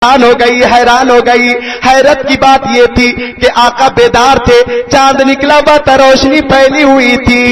حیران ہو گئی۔ حیرت کی بات یہ تھی کہ آقا بیدار تھے، چاند نکلا ہوا تھا، روشنی پھیلی ہوئی تھی،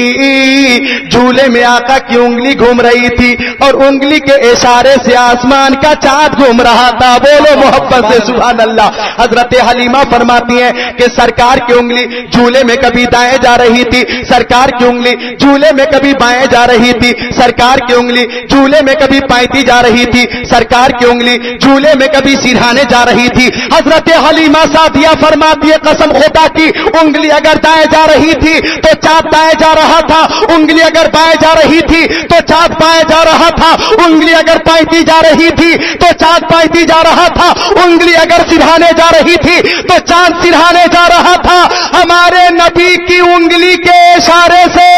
جھولے میں آقا کی انگلی گھوم رہی تھی اور انگلی کے اشارے سے آسمان کا چاند گھوم رہا تھا۔ بولو محبت سے سبحان اللہ۔ حضرت حلیمہ فرماتی ہیں کہ سرکار کی انگلی جھولے میں کبھی دائیں جا رہی تھی، سرکار کی انگلی جھولے میں کبھی بائیں جا رہی تھی، سرکار کی انگلی جھولے میں کبھی پائتی جا رہی تھی، سرکار کی انگلی جھولے میں کبھی سرہانے جا رہی تھی۔ حضرت حلیمہ سعدیہ فرماتی ہے قسم خدا کی انگلی اگر دائیں جا رہی تھی تو چاند دائیں جا رہا تھا، انگلی اگر بائیں جا رہی تھی تو چاند بائیں جا رہا تھا، انگلی اگر پائتی جا رہی تھی تو چاند پائتی جا رہا تھا، انگلی اگر سرہانے جا رہی تھی تو چاند سرہانے جا رہا تھا۔ ہمارے نبی کی انگلی کے اشارے سے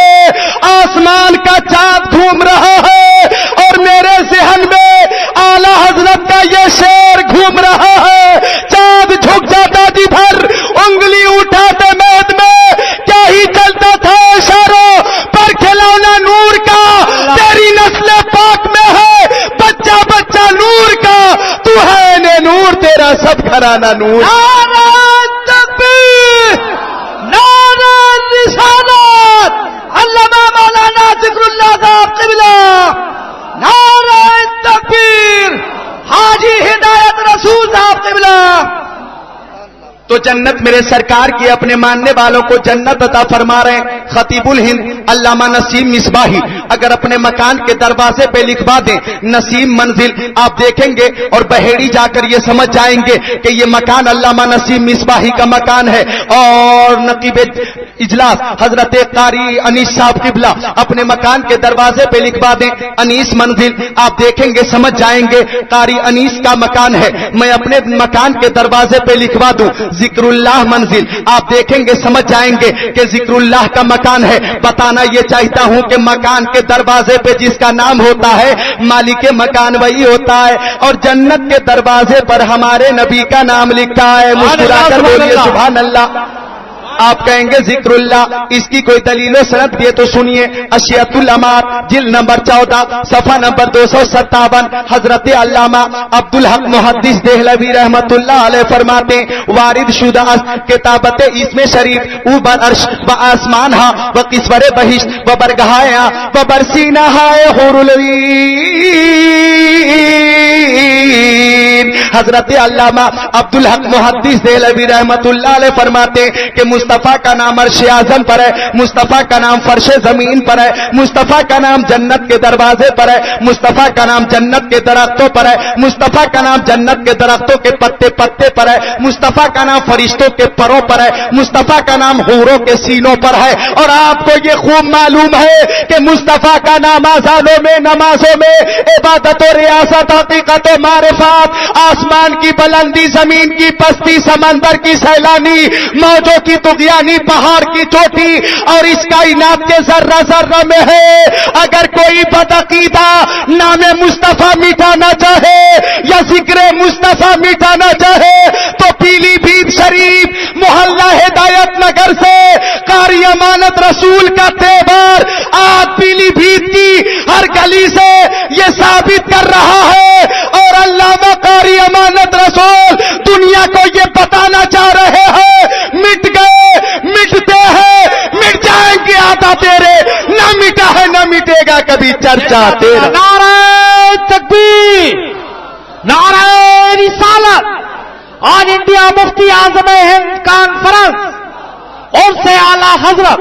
آسمان کا چاند گھوم رہا ہے اور میرے ذہن میں اعلی حضرت کا یہ شعر گھوم رہا ہے، چاند جھک جاتا جدھر انگلی اٹھاتے مہد میں، کیا ہی چلتا تھا اشاروں پر کھلونا نور کا، تیری نسل پاک میں ہے بچہ بچہ نور کا، تو ہے نے نور تیرا سب گھرانہ نور۔ نعرہ تکبیر، نعرہ رسالت، علامہ مولانا ذکر اللہ صاحب قبلہ، نعرہ تکبیر، حاجی ہدایت رسول صاحب قبلہ۔ تو جنت میرے سرکار کی اپنے ماننے والوں کو جنت عطا فرما رہے ہیں۔ خطیب الہند علامہ نسیم مصباحی اگر اپنے مکان کے دروازے پہ لکھوا دیں نسیم منزل، آپ دیکھیں گے اور بحیری جا کر یہ سمجھ جائیں گے کہ یہ مکان علامہ نسیم مصباحی کا مکان ہے۔ اور نقیب اجلاس حضرت قاری انیس صاحب قبلہ اپنے مکان کے دروازے پہ لکھوا دیں انیس منزل، آپ دیکھیں گے سمجھ جائیں گے قاری انیس کا مکان ہے۔ میں اپنے مکان کے دروازے پہ لکھوا دوں ذکر اللہ منزل، آپ دیکھیں گے سمجھ جائیں گے کہ ذکر اللہ کا مکان ہے۔ بتانا یہ چاہتا ہوں کہ مکان کے دروازے پہ جس کا نام ہوتا ہے مالک مکان وہی ہوتا ہے، اور جنت کے دروازے پر ہمارے نبی کا نام لکھا ہے۔ مسکرا کر بولیے سبحان اللہ۔ آپ کہیں گے ذکر اللہ، اس کی کوئی دلیل و سند دیے تو سنیے۔ اشیاۃ الامار جلد نمبر 14 صفحہ نمبر 257، حضرت علامہ عبدالحق محدث دہلوی رحمت اللہ علیہ فرماتے ہیں وارد شدہ کتابت اسم شریف اوبر عرش و آسمان ہا و قسور بہشت و برگہایا و برسینہ ہائے حور العین۔ حضرت علامہ عبدالحق محدث دہلوی رحمت اللہ علیہ فرماتے ہیں کہ مصطفیٰ کا نام عرش اعظم پر ہے، مصطفیٰ کا نام فرش زمین پر ہے، مصطفیٰ کا نام جنت کے دروازے پر ہے، مصطفیٰ کا نام جنت کے درختوں پر ہے، مصطفیٰ کا نام جنت کے درختوں کے پتے پتے پر ہے، مصطفیٰ کا نام فرشتوں کے پروں پر ہے، مصطفیٰ کا نام حوروں کے سینوں پر ہے۔ اور آپ کو یہ خوب معلوم ہے کہ مصطفیٰ کا نام آذانوں میں، نمازوں میں، عبادت و ریاست، حقیقت و معرفات، آسمان کی بلندی، زمین کی پستی، سمندر کی سیلانی، موجوں کی طغیانی، پہاڑ کی چوٹی اور اس کائنات کے ذرہ ذرہ میں ہے۔ اگر کوئی بدعقیدہ نام مصطفیٰ مٹانا چاہے یا ذکر مصطفیٰ مٹانا چاہے تو پیلی بھیت شریف محلہ ہدایت نگر سے قاری امانت رسول کا تہوار آج پیلی بھیت کی ہر گلی سے یہ ثابت کر رہا ہے، اور علامہ قاری امانت رسول دنیا کو یہ بتانا چاہ رہے ہیں مٹ گئے، مٹتے ہیں، مٹ جائیں گے آتا تیرے، نہ مٹا ہے نہ مٹے گا کبھی چرچا تیرا۔ نعرہ تکبیر، نعرہ رسالت، آل انڈیا مفتی اعظم ہند کانفرنس اور سے اعلی حضرت۔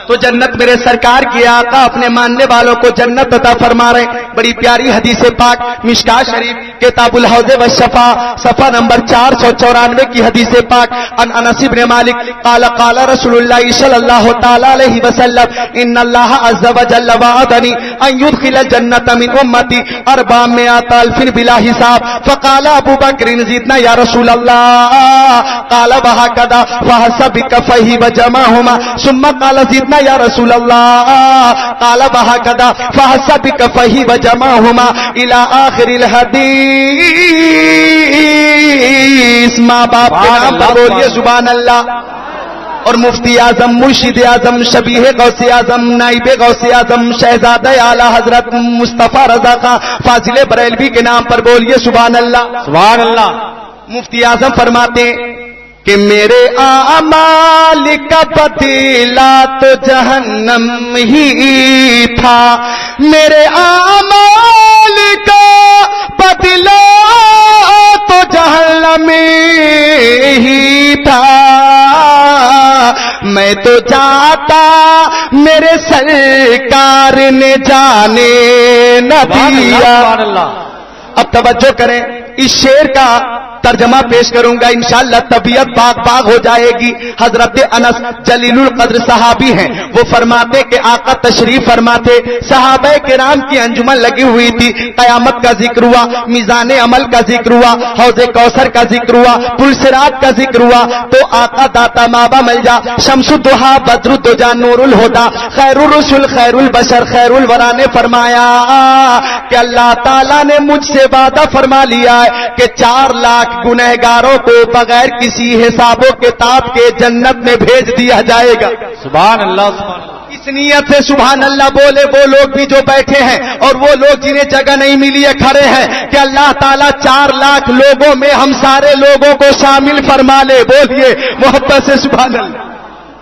تو جنت میرے سرکار کی آقا اپنے ماننے والوں کو جنت عطا فرما رہے ہیں۔ بڑی پیاری حدیث پاک مشکات شریف کتاب الحوض والشفاء صفحہ نمبر 494 کی حدیث پاک ان انس بن مالک قال قال رسول اللہ صلی اللہ تعالی علیہ وسلم ان اللہ عز وجل وعدنی ان يدخل الجنت من امتی 400 الف بلا حساب فقال ابو بکر زدنا یا رسول اللہ قال وهكذا فحسب كفيه وجمعهما ثم قال زدنا یا رسول اللہ قال وهكذا فحسب كفيه وجمعهما الى آخر الحدیث۔ ماں باپ کے نام پر بولیے سبحان اللہ۔ اور مفتی اعظم، مرشد اعظم، شبیہ غوث اعظم، نائب غوث اعظم، شہزادہ اعلی حضرت مصطفیٰ رضا خان فاضل بریلوی کے نام پر بولیے سبحان اللہ سبحان اللہ. مفتی اعظم فرماتے ہیں کہ میرے اعمال کا بدلہ تو جہنم ہی تھا، میرے اعمال کا بدلہ تو جہنم ہی تھا، میں تو جاتا میرے سرکار نے جانے نہ دیا. سبحان اللہ. اب توجہ کریں، اس شعر کا ترجمہ پیش کروں گا انشاءاللہ، طبیعت باغ باغ ہو جائے گی. حضرت انس جلیل القدر صحابی ہیں، وہ فرماتے کہ آقا تشریف فرماتے، صحابہ کرام کی انجمن لگی ہوئی تھی، قیامت کا ذکر ہوا، میزان عمل کا ذکر ہوا، حوض کوثر کا ذکر ہوا، پل صراط کا ذکر ہوا. تو آقا داتا مابا ملجا، شمس الضحیٰ، بدر الدجا، نور الہدیٰ، خیر الرسل، خیر البشر، خیر الورا نے فرمایا کہ اللہ تعالیٰ نے مجھ سے وعدہ فرما لیا ہے کہ 4 لاکھ گنہگاروں کو بغیر کسی حساب و کتاب کے جنت میں بھیج دیا جائے گا. سبحان اللہ. سبحان اللہ. اس نیت سے سبحان اللہ بولے وہ لوگ بھی جو بیٹھے ہیں اور وہ لوگ جنہیں جگہ نہیں ملی ہے کھڑے ہیں کہ اللہ تعالیٰ 4 لاکھ لوگوں میں ہم سارے لوگوں کو شامل فرما لے. بولیے محبت سے سبحان اللہ.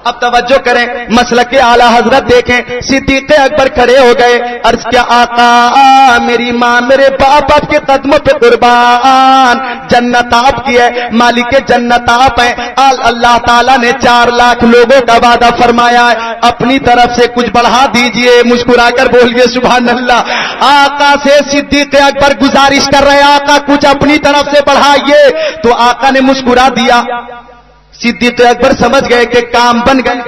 اب توجہ کریں، مسلک اعلی حضرت دیکھیں، صدیق اکبر کھڑے ہو گئے، عرض کیا آقا میری ماں میرے باپ آپ کے قدموں پہ قربان، جنت آپ کی ہے، مالک جنت آپ ہیں. اللہ تعالیٰ نے 4 لاکھ لوگوں کا وعدہ فرمایا ہے، اپنی طرف سے کچھ بڑھا دیجئے. مسکرا کر بولیے سبحان اللہ. آقا سے صدیق اکبر گزارش کر رہے آقا کچھ اپنی طرف سے بڑھائیے، تو آقا نے مسکرا دیا. صدیق اکبر سمجھ گئے کہ کام بن گئے.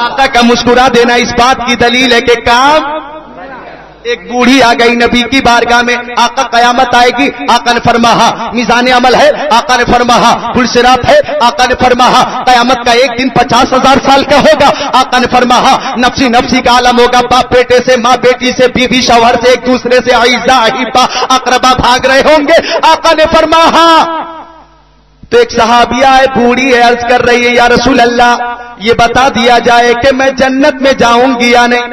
آقا کا مسکرا دینا اس بات کی دلیل ہے کہ کام. ایک بوڑھی آ گئی نبی کی بارگاہ میں، آقا قیامت آئے گی؟ آقا نے فرمایا میزان عمل ہے، آقا نے فرمایا پل صراط ہے، آقا نے فرمایا قیامت کا ایک دن 50,000 سال کا ہوگا، آقا نے فرمایا نفسی نفسی کا عالم ہوگا، باپ بیٹے سے، ماں بیٹی سے، بیوی شوہر سے، ایک دوسرے سے اعزا احبا اقربا بھاگ رہے ہوں گے. آقا نے فرمایا. تو ایک صحابیہ ہے، بوڑھی ہے، عرض کر رہی ہے یا رسول اللہ یہ بتا دیا جائے کہ میں جنت میں جاؤں گی یا نہیں.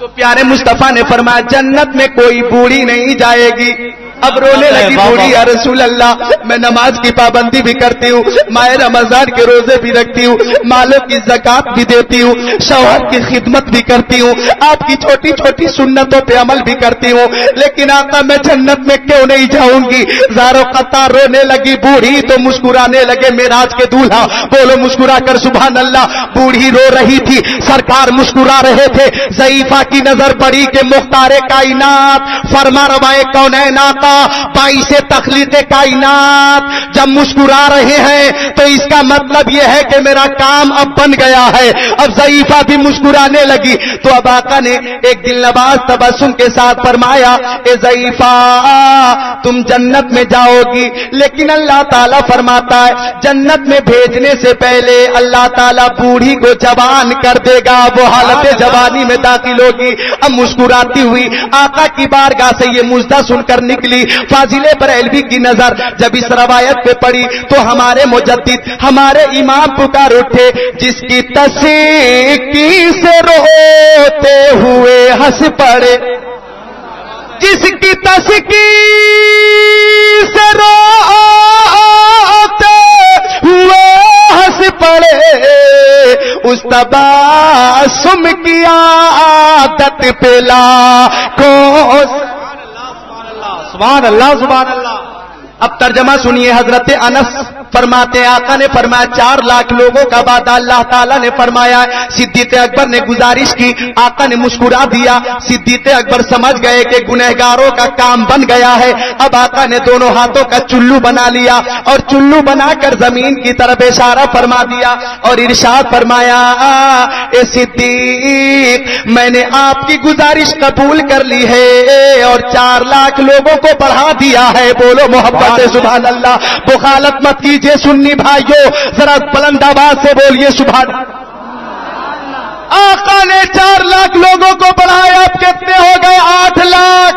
تو پیارے مصطفیٰ نے فرمایا جنت میں کوئی بوڑھی نہیں جائے گی. اب رونے لگی بوڑھی، یا رسول اللہ میں نماز کی پابندی بھی کرتی ہوں، ماہ رمضان کے روزے بھی رکھتی ہوں، مالوں کی زکات بھی دیتی ہوں، شوہر کی خدمت بھی کرتی ہوں، آپ کی چھوٹی چھوٹی سنتوں پہ عمل بھی کرتی ہوں، لیکن آقا میں جنت میں کیوں نہیں جاؤں گی؟ زارو قطار رونے لگی بوڑھی تو مسکرانے لگے معراج کے دولہا. بولو مسکرا کر سبحان اللہ. بوڑھی رو رہی تھی، سرکار مسکرا رہے تھے. ضعیفہ کی نظر پڑی کہ مختار کائنات فرما روائے کونین آقا باعث تخلیق کائنات جب مسکرا رہے ہیں تو اس کا مطلب یہ ہے کہ میرا کام اب بن گیا ہے. اب ضعیفہ بھی مسکرانے لگی. تو اب آقا نے ایک دل نواز تبسم کے ساتھ فرمایا اے ضعیفہ تم جنت میں جاؤ گی، لیکن اللہ تعالیٰ فرماتا ہے جنت میں بھیجنے سے پہلے اللہ تعالیٰ بوڑھی کو جوان کر دے گا، وہ حالت جوانی میں داخل ہوگی. اب مسکراتی ہوئی آقا کی بارگاہ سے یہ مژدہ سن کر نکلی. فاضل بریلوی کی نظر جب اس روایت پہ پڑی تو ہمارے مجدد، ہمارے امام پکار اٹھے جس کی تسکی سے روتے ہوئے ہنس پڑے، جس کی تسکی سے روتے ہوئے ہنس پڑے، اس تبسم کی عادت پہ لاکھوں. سبحان اللہ سبحان اللہ. اب ترجمہ سنیے. حضرت انس فرماتے آقا نے فرمایا 4 لاکھ لوگوں کا وعدہ اللہ تعالیٰ نے فرمایا. صدیق اکبر نے گزارش کی، آقا نے مسکرا دیا. صدیق اکبر سمجھ گئے کہ گنہگاروں کا کام بن گیا ہے. اب آقا نے دونوں ہاتھوں کا چلو بنا لیا اور چلو بنا کر زمین کی طرف اشارہ فرما دیا اور ارشاد فرمایا اے صدیق میں نے آپ کی گزارش قبول کر لی ہے اور 4 لاکھ لوگوں کو بڑھا دیا ہے. بولو محبت سبحان اللہ. بخالت مت کیجئے سنی بھائیو، ذرا بلند آواز سے بولیے سبحان. آقا نے 4 لاکھ لوگوں کو بڑھایا، اب کتنے ہو گئے؟ 8 لاکھ.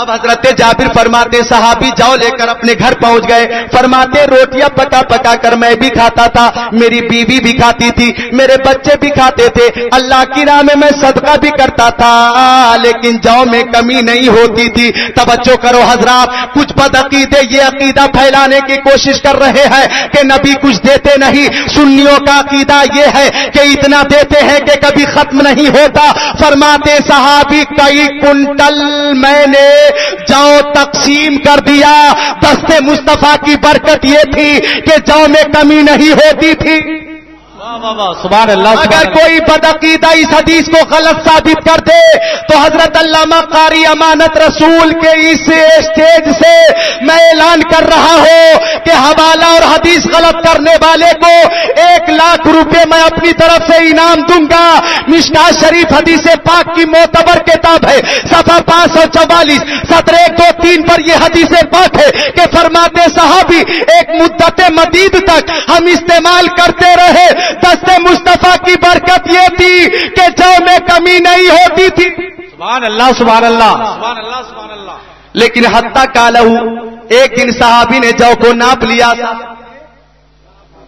اب حضرت جابر فرماتے صحابی جاؤ لے کر اپنے گھر پہنچ گئے. فرماتے روٹیاں پکا پکا کر میں بھی کھاتا تھا, میری بیوی بھی کھاتی تھی, میرے بچے بھی کھاتے تھے, اللہ کی راہ میں صدقہ بھی کرتا تھا, لیکن جاؤ میں کمی نہیں ہوتی تھی. توجہ کرو حضرات, کچھ بدعقیدے یہ عقیدہ پھیلانے کی کوشش کر رہے ہیں کہ نبی کچھ دیتے نہیں. سنیوں کا عقیدہ یہ ہے کہ اتنا دیتے ہیں کہ کبھی ختم نہیں ہوتا. فرماتے صحابی کئی کنٹل میں نے جو تقسیم کر دیا. دست مصطفیٰ کی برکت یہ تھی کہ جو میں کمی نہیں ہوتی تھی. سبحان اللہ. اگر کوئی بدعقیدہ اس حدیث کو غلط ثابت کر دے تو حضرت علامہ قاری امانت رسول کے اس اسٹیج سے میں اعلان کر رہا ہوں کہ حوالہ اور حدیث غلط کرنے والے کو 1,00,000 روپے میں اپنی طرف سے انعام دوں گا. مشکات شریف حدیث پاک کی معتبر کتاب ہے, صفحہ 544 سطر 1 2 3 پر یہ حدیث پاک ہے کہ فرماتے صحابی ایک مدت مدید تک ہم استعمال کرتے رہے. دست مصطفیٰ کی برکت یہ تھی کہ جو میں کمی نہیں ہوتی تھی. سبحان اللہ سبحان اللہ سبحان اللہ سبحان اللہ. لیکن حتیٰ کالہ ایک دن صحابی نے جو کو ناپ لیا,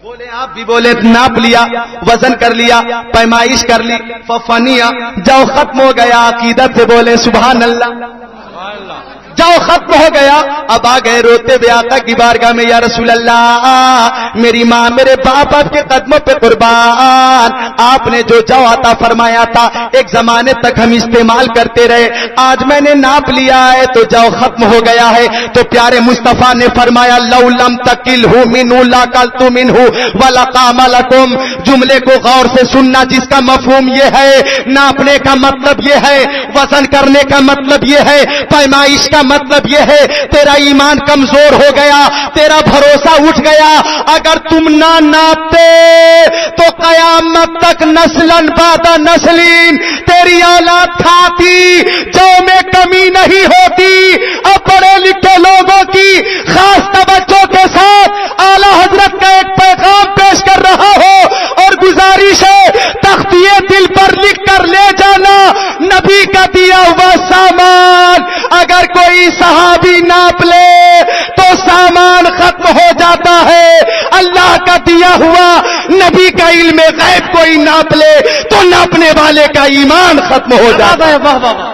بولے آپ بھی بولے, ناپ لیا, وزن کر لیا, پیمائش کر لی, ففنیا جو ختم ہو گیا. عقیدت سے بولے سبحان اللہ. سبحان اللہ. جاؤ ختم ہو گیا. اب آ گئے روتے ہوئے آقا کی بارگاہ میں, یا رسول اللہ میری ماں میرے باپ آپ کے قدموں پہ قربان, آپ نے جو جو عطا فرمایا تھا ایک زمانے تک ہم استعمال کرتے رہے, آج میں نے ناپ لیا ہے تو جو ختم ہو گیا ہے. تو پیارے مصطفیٰ نے فرمایا لو لم تکلہ منہ لاکلت منہ ولقام لکم. جملے کو غور سے سننا, جس کا مفہوم یہ ہے ناپنے کا مطلب یہ ہے, وزن کرنے کا مطلب یہ ہے, پیمائش کا مطلب یہ ہے تیرا ایمان کمزور ہو گیا, تیرا بھروسہ اٹھ گیا. اگر تم نہ ناپتے تو قیامت تک نسلن بعد نسلین تیری اولاد کھاتی, جو میں کمی نہیں ہوتی. اب پڑھے لکھے لوگوں کی خاص توجہ کے ساتھ اعلی حضرت کا ایک پیغام پیش کر رہا ہو اور گزارش ہے تختیے دل پر لکھ کر لے جانا نبی کا دیا ہوا سامان. اگر کوئی صحابی ناپ لے تو سامان ختم ہو جاتا ہے. اللہ کا دیا ہوا نبی کا علم غیب کوئی ناپ لے تو ناپنے والے کا ایمان ختم ہو جاتا ہے. واہ واہ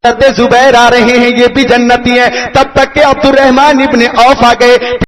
حضرت زبیر آ رہے ہیں, یہ بھی جنتی ہیں. تب تک کہ عبد الرحمن ابن عوف آ گئے.